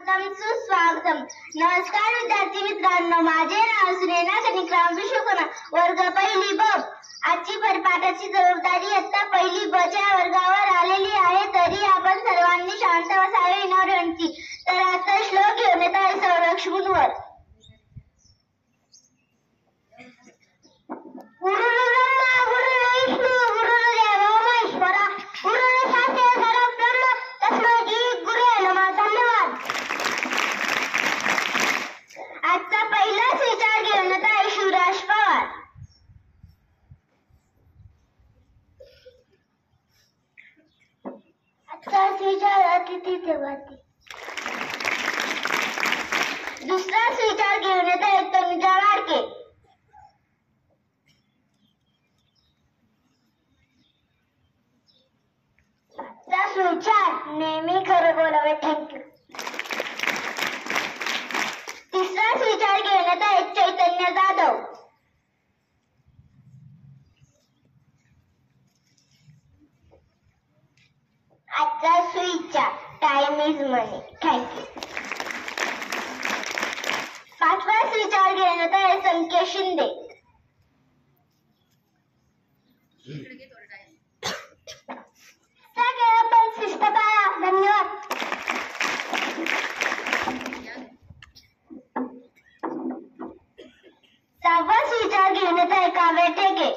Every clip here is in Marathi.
स्वागतम सुस्वागतम. नमस्कार विद्यार्थी मित्रांनो, माझे नाव सुनेना कनिकराम विश्वकर्मा, वर्ग पहिली ब. आजची परिपाठाची जबाबदारी इयत्ता पहिली ब च्या वर्गावर आलेली आहे, तरी आपण सर्वांनी शांत बसावे विनंती. तर आता श्लोक घेऊन येत आहे संरक्षणवर. आजचा पहिलाच विचार घेऊन येत आहे शिवराज पवार. आजचाच विचार अतिथी देवाती. दुसराच विचार घेऊन येत आहे तनुजा वाडके. आजचाच विचार नेहमी खरं बोलावे. थँक्यू. तिसराच विचार घेऊन येत आहे चैतन्य जाधव. आजचाच विचार टाइम इज मनी. थँक्यू. पाचवाच विचार घेऊन येत आहे संकेत शिंदे. सगळे आपण शिस्त पाळा. धन्यवाद. सहावाच विचार घेऊन येत आहे काव्य ठेके.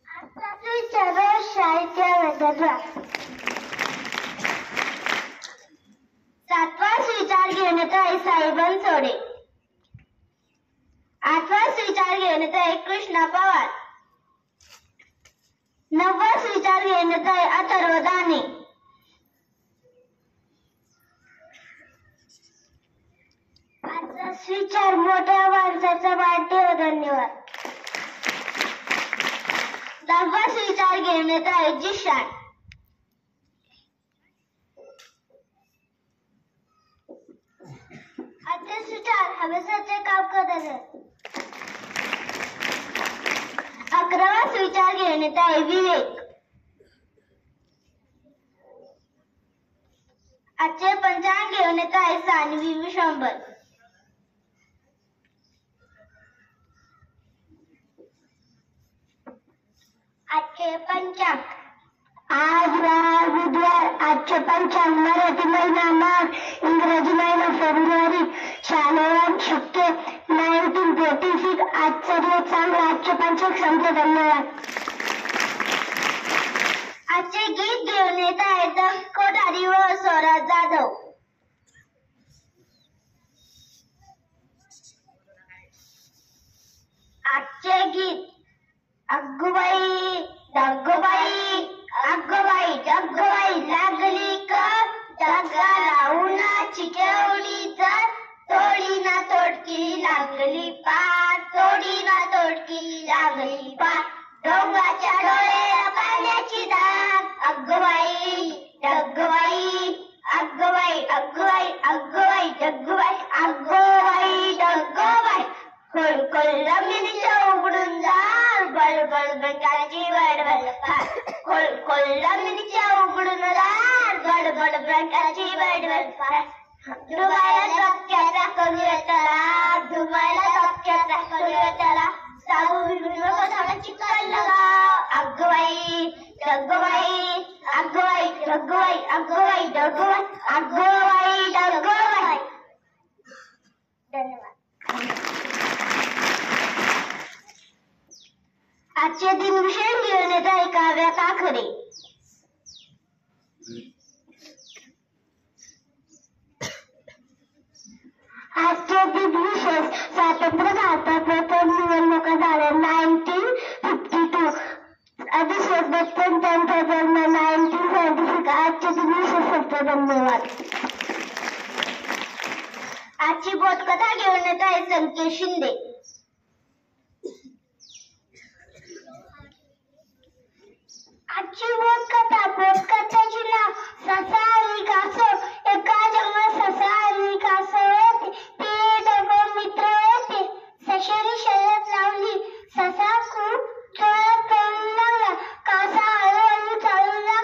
आजचाच विचार साहित्य. सातवाच विचार घेऊन येत आहे साई बनसोडे. आठवाच विचार घेऊन येत आहे कृष्णा पवार. नववाच विचार घेऊन येत आहे अथर्व दाने. आजचाच विचार मोठ्या माणसाचा वाढदिवस. धन्यवाद. दहावाच विचार घेऊन येत आहे जिशान. आजचाच विचार हवेसाचे काम करत. अकरावाच विचार घेऊन येत आहे विवेक. आजचे पंचांग घेऊन येत आहे सान्वी विशंबर. आजचे पंचांग. आज बुधवार. आजचे पंचांग मराठी महिना माघ, इंग्रजी महिना फेब्रुवारी, शालेय शक्य 1946. आजचा दिवस चांगला. आजचे पंचांग संपले. धन्यवाद. आजचे गीत घेऊन येत आहेत कोठारी व स्वराज जाधव. आजचे गीत. अग्गूबाई डग्गूबाई अग्गूबाई डग्गूबाई लागली कर जगाला उन्हाची केवढी जर, तोडी ना तोडकी लागली पार, तोडी ना तोडकी लागली पार, डोंगाच्या डोळ्याला पाण्याची धार. अग्गूबाई डग्गूबाई अग्गूबाई अग्गूबाई अग्गूबाई डग्गूबाई अग्गूबाई डग्गूबाई. खोलखोल जमिनीच्या उघडून दार, बळबळ प्रकारची बडबड फार. खोलखोल जमिनीच्या उघडून दार, बडबड प्रकारची बडबड फार. डुबायला धक्क्याचा करूया त्याला, डुबायला धक्क्याचा करूया त्याला, साबू बिबू नको थोडं चिकन लगाव. अग्गूबाई डग्गूबाई अग्गूबाई डग्गूबाई अग्गूबाई डग्गूबाई अग्गूबाई डग्गूबाई. धन्यवाद. आजचे दिनभूषण घेऊन येत आहे काव्या काखरे. आजचे दिनभूषण स्वातंत्र्य भारतात प्रथम निवडणुका झाल्या 1952. अधिश्वर दत्तन त्यांचा जन्म 1976. आजचे दिनभूषण संपले. धन्यवाद. आजची बोधकथा घेऊन येत आहे संकेत शिंदे. आजची बोधकथाची नाव ससा आणि कासव. एका जंगलात ससा आणि कासव होते. ते दोघं मित्र होते. सशाने शर्यत लावली. ससा खूप जोरात पळू लागला. कासव हळूहळू चालू लागला.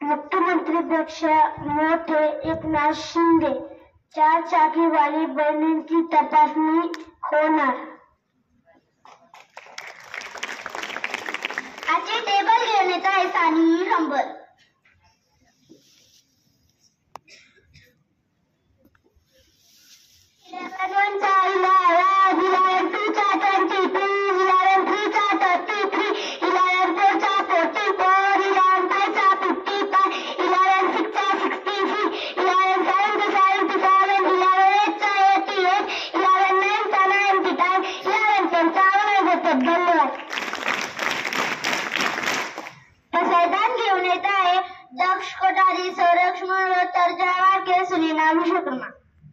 मुख्यमंत्रीपेक्षा मोठे एकनाथ शिंदे 4 चाकीवाली बहिणींची तपासणी होणार. आजचे टेबल घेऊन येत आहे सानी हंबल. दक्ष कोठारी संरक्षण व तर्जमा के सुनीनाम शुक्रमा.